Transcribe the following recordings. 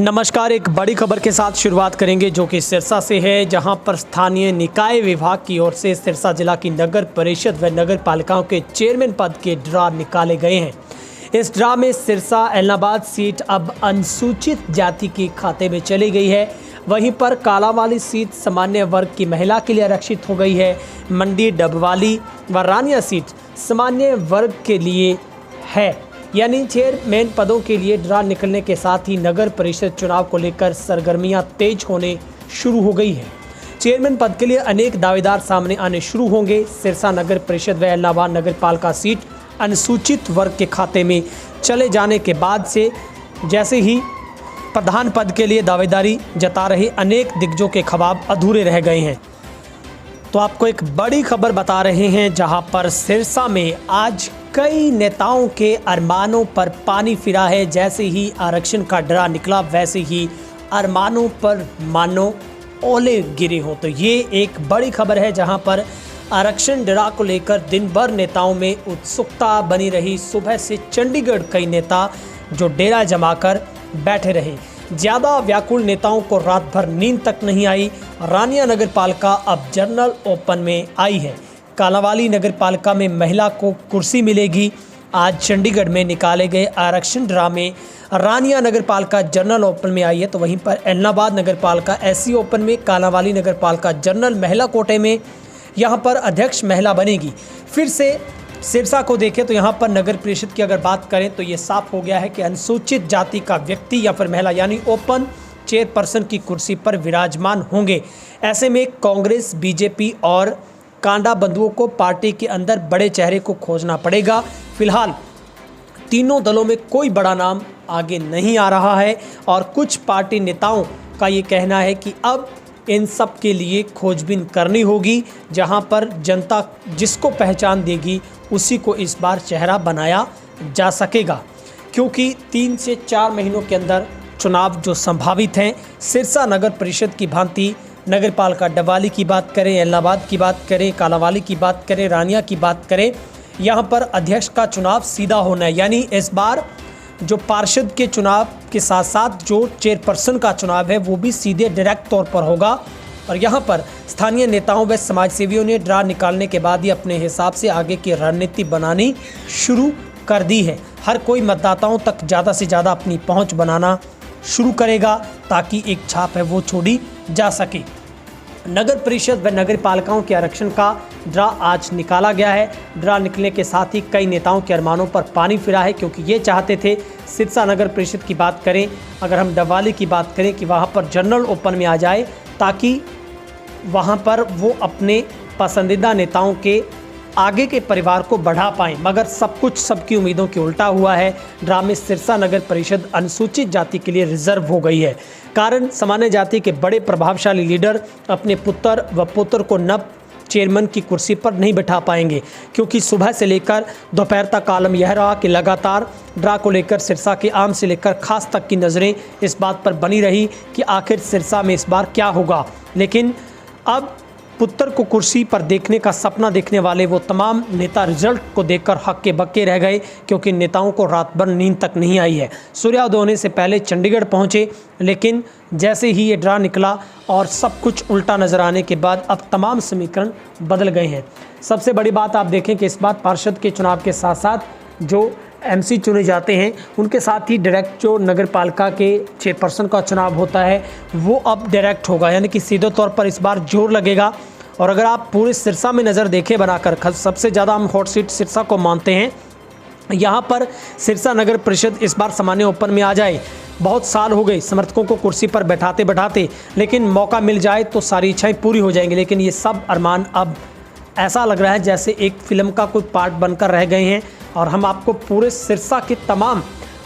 नमस्कार। एक बड़ी खबर के साथ शुरुआत करेंगे जो कि सिरसा से है, जहां पर स्थानीय निकाय विभाग की ओर से सिरसा जिला की नगर परिषद व नगर पालिकाओं के चेयरमैन पद के ड्रा निकाले गए हैं। इस ड्रा में सिरसा एलनाबाद सीट अब अनुसूचित जाति के खाते में चली गई है। वहीं पर कालावाली सीट सामान्य वर्ग की महिला के लिए आरक्षित हो गई है। मंडी डबवाली व रानिया सीट सामान्य वर्ग के लिए है। यानी चेयरमैन पदों के लिए ड्रा निकलने के साथ ही नगर परिषद चुनाव को लेकर सरगर्मियां तेज होने शुरू हो गई है। चेयरमैन पद के लिए अनेक दावेदार सामने आने शुरू होंगे। सिरसा नगर परिषद व एलनाबाद नगर पालिका सीट अनुसूचित वर्ग के खाते में चले जाने के बाद से जैसे ही प्रधान पद के लिए दावेदारी जता रहे अनेक दिग्गजों के ख्वाब अधूरे रह गए हैं। तो आपको एक बड़ी खबर बता रहे हैं, जहां पर सिरसा में आज कई नेताओं के अरमानों पर पानी फिरा है। जैसे ही आरक्षण का ड्रा निकला वैसे ही अरमानों पर मानो ओले गिरे हों। तो ये एक बड़ी खबर है, जहां पर आरक्षण ड्रा को लेकर दिन भर नेताओं में उत्सुकता बनी रही। सुबह से चंडीगढ़ कई नेता जो डेरा जमाकर बैठे रहे। ज़्यादा व्याकुल नेताओं को रात भर नींद तक नहीं आई। रानिया नगर पालिका अब जनरल ओपन में आई है। कालावाली नगर पालिका में महिला को कुर्सी मिलेगी। आज चंडीगढ़ में निकाले गए आरक्षण ड्रा में रानिया नगर पालिका जनरल ओपन में आई है। तो वहीं पर एलनाबाद नगर पालिका एससी ओपन में, कालावाली नगर पालिका जनरल महिला कोटे में यहां पर अध्यक्ष महिला बनेगी। फिर से सिरसा को देखें तो यहाँ पर नगर परिषद की अगर बात करें तो ये साफ हो गया है कि अनुसूचित जाति का व्यक्ति या फिर महिला यानी ओपन चेयरपर्सन की कुर्सी पर विराजमान होंगे। ऐसे में कांग्रेस, बीजेपी और कांडा बंधुओं को पार्टी के अंदर बड़े चेहरे को खोजना पड़ेगा। फिलहाल तीनों दलों में कोई बड़ा नाम आगे नहीं आ रहा है और कुछ पार्टी नेताओं का ये कहना है कि अब इन सब के लिए खोजबीन करनी होगी। जहां पर जनता जिसको पहचान देगी उसी को इस बार चेहरा बनाया जा सकेगा, क्योंकि 3 से 4 महीनों के अंदर चुनाव जो संभावित हैं। सिरसा नगर परिषद की भांति नगर पालिका डबवाली की बात करें, एलनाबाद की बात करें, कालावाली की बात करें, रानिया की बात करें, यहाँ पर अध्यक्ष का चुनाव सीधा होना है। यानी इस बार जो पार्षद के चुनाव के साथ साथ जो चेयरपर्सन का चुनाव है वो भी सीधे डायरेक्ट तौर पर होगा। और यहाँ पर स्थानीय नेताओं व समाजसेवियों ने ड्रा निकालने के बाद ही अपने हिसाब से आगे की रणनीति बनानी शुरू कर दी है। हर कोई मतदाताओं तक ज़्यादा से ज़्यादा अपनी पहुँच बनाना शुरू करेगा ताकि एक छाप है वो छोड़ी जा सके। नगर परिषद व नगर पालिकाओं के आरक्षण का ड्रा आज निकाला गया है। ड्रा निकलने के साथ ही कई नेताओं के अरमानों पर पानी फिरा है, क्योंकि ये चाहते थे सिरसा नगर परिषद की बात करें, अगर हम डबवाली की बात करें कि वहाँ पर जनरल ओपन में आ जाए ताकि वहाँ पर वो अपने पसंदीदा नेताओं के आगे के परिवार को बढ़ा पाएँ। मगर सब कुछ सबकी उम्मीदों के उल्टा हुआ है। ड्रा में सिरसा नगर परिषद अनुसूचित जाति के लिए रिजर्व हो गई है। कारण सामान्य जाति के बड़े प्रभावशाली लीडर अपने पुत्र व पुत्र को नव चेयरमैन की कुर्सी पर नहीं बैठा पाएंगे, क्योंकि सुबह से लेकर दोपहर तक आलम यह रहा कि लगातार ड्रा को लेकर सिरसा के आम से लेकर खास तक की नज़रें इस बात पर बनी रही कि आखिर सिरसा में इस बार क्या होगा। लेकिन अब पुत्र को कुर्सी पर देखने का सपना देखने वाले वो तमाम नेता रिजल्ट को देखकर हक्के बक्के रह गए, क्योंकि नेताओं को रात भर नींद तक नहीं आई है। सूर्योदय होने से पहले चंडीगढ़ पहुंचे, लेकिन जैसे ही ये ड्रा निकला और सब कुछ उल्टा नजर आने के बाद अब तमाम समीकरण बदल गए हैं। सबसे बड़ी बात आप देखें कि इस बार पार्षद के चुनाव के साथ साथ जो एमसी चुने जाते हैं उनके साथ ही डायरेक्ट जो नगर पालिका के चेयरपर्सन का चुनाव होता है वो अब डायरेक्ट होगा। यानी कि सीधे तौर पर इस बार जोर लगेगा। और अगर आप पूरे सिरसा में नज़र देखें बनाकर, सबसे ज़्यादा हम हॉट सीट सिरसा को मानते हैं। यहाँ पर सिरसा नगर परिषद इस बार सामान्य ओपन में आ जाए। बहुत साल हो गए समर्थकों को कुर्सी पर बैठाते बैठाते, लेकिन मौका मिल जाए तो सारी इच्छाएँ पूरी हो जाएंगी। लेकिन ये सब अरमान अब ऐसा लग रहा है जैसे एक फिल्म का कोई पार्ट बनकर रह गए हैं। और हम आपको पूरे सिरसा के तमाम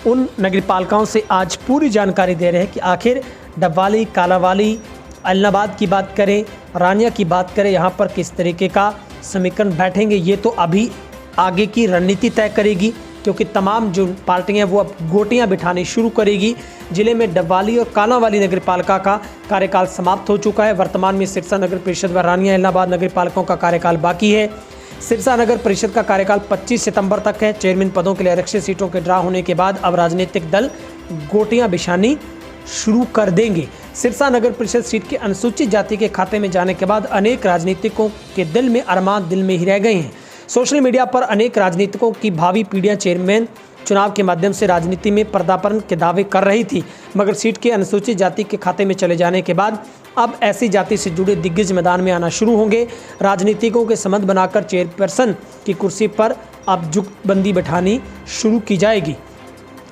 उन नगर पालिकाओं से आज पूरी जानकारी दे रहे हैं कि आखिर डबवाली, कालावाली, एलनाबाद की बात करें, रानिया की बात करें, यहाँ पर किस तरीके का समीकरण बैठेंगे। ये तो अभी आगे की रणनीति तय करेगी, क्योंकि तमाम जो पार्टियां वो अब गोटियां बिठानी शुरू करेगी। जिले में डबवाली और कालावाली नगर पालिका का कार्यकाल समाप्त हो चुका है। वर्तमान में सिरसा नगर परिषद व रानिया एलनाबाद नगर पालिकाओं का कार्यकाल बाकी है। सिरसा नगर परिषद का कार्यकाल 25 सितंबर तक है। चेयरमैन पदों के लिए आरक्षित सीटों के ड्रा होने के बाद अब राजनीतिक दल गोटियां बिछानी शुरू कर देंगे। सिरसा नगर परिषद सीट के अनुसूचित जाति के खाते में जाने के बाद अनेक राजनीतिकों के दिल में अरमान दिल में ही रह गए हैं। सोशल मीडिया पर अनेक राजनीतिकों की भावी पीढ़ियां चेयरमैन चुनाव के माध्यम से राजनीति में पदार्पण के दावे कर रही थी, मगर सीट के अनुसूचित जाति के खाते में चले जाने के बाद अब ऐसी जाति से जुड़े दिग्गज मैदान में आना शुरू होंगे। राजनीतिकों के संबंध बनाकर चेयरपर्सन की कुर्सी पर अब जुगबंदी बैठानी शुरू की जाएगी।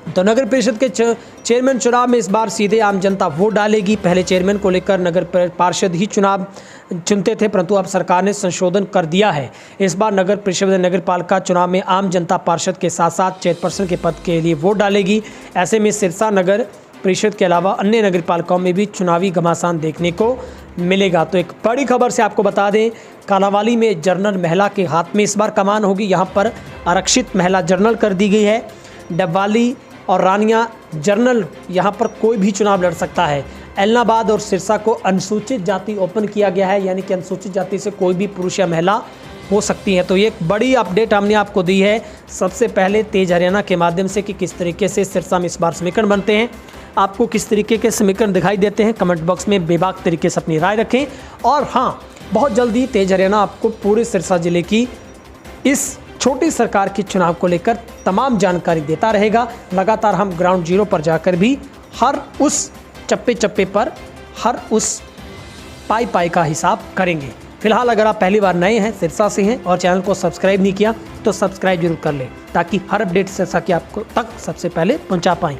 तो नगर परिषद के चेयरमैन चुनाव में इस बार सीधे आम जनता वोट डालेगी। पहले चेयरमैन को लेकर नगर पार्षद ही चुनाव चुनते थे, परंतु अब सरकार ने संशोधन कर दिया है। इस बार नगर परिषद नगर पालिका चुनाव में आम जनता पार्षद के साथ साथ चेयरपर्सन के पद के लिए वोट डालेगी। ऐसे में सिरसा नगर परिषद के अलावा अन्य नगर पालिकाओं में भी चुनावी घमासान देखने को मिलेगा। तो एक बड़ी खबर से आपको बता दें, कालांवाली में जर्नल महिला के हाथ में इस बार कमान होगी। यहाँ पर आरक्षित महिला जर्नल कर दी गई है। डबवाली और रानिया जर्नल यहाँ पर कोई भी चुनाव लड़ सकता है। एलनाबाद और सिरसा को अनुसूचित जाति ओपन किया गया है, यानी कि अनुसूचित जाति से कोई भी पुरुष या महिला हो सकती है। तो ये एक बड़ी अपडेट हमने आपको दी है सबसे पहले तेज हरियाणा के माध्यम से कि किस तरीके से सिरसा में इस बार समीकरण बनते हैं। आपको किस तरीके के समीकरण दिखाई देते हैं, कमेंट बॉक्स में बेबाक तरीके से अपनी राय रखें। और हाँ, बहुत जल्दी तेज हरियाणा आपको पूरे सिरसा जिले की इस छोटी सरकार के चुनाव को लेकर तमाम जानकारी देता रहेगा। लगातार हम ग्राउंड जीरो पर जाकर भी हर उस चप्पे चप्पे पर हर उस पाई का हिसाब करेंगे। फिलहाल अगर आप पहली बार नए हैं, सिरसा से हैं और चैनल को सब्सक्राइब नहीं किया तो सब्सक्राइब जरूर कर लें, ताकि हर अपडेट सिरसा की आपको तक सबसे पहले पहुंचा पाएं।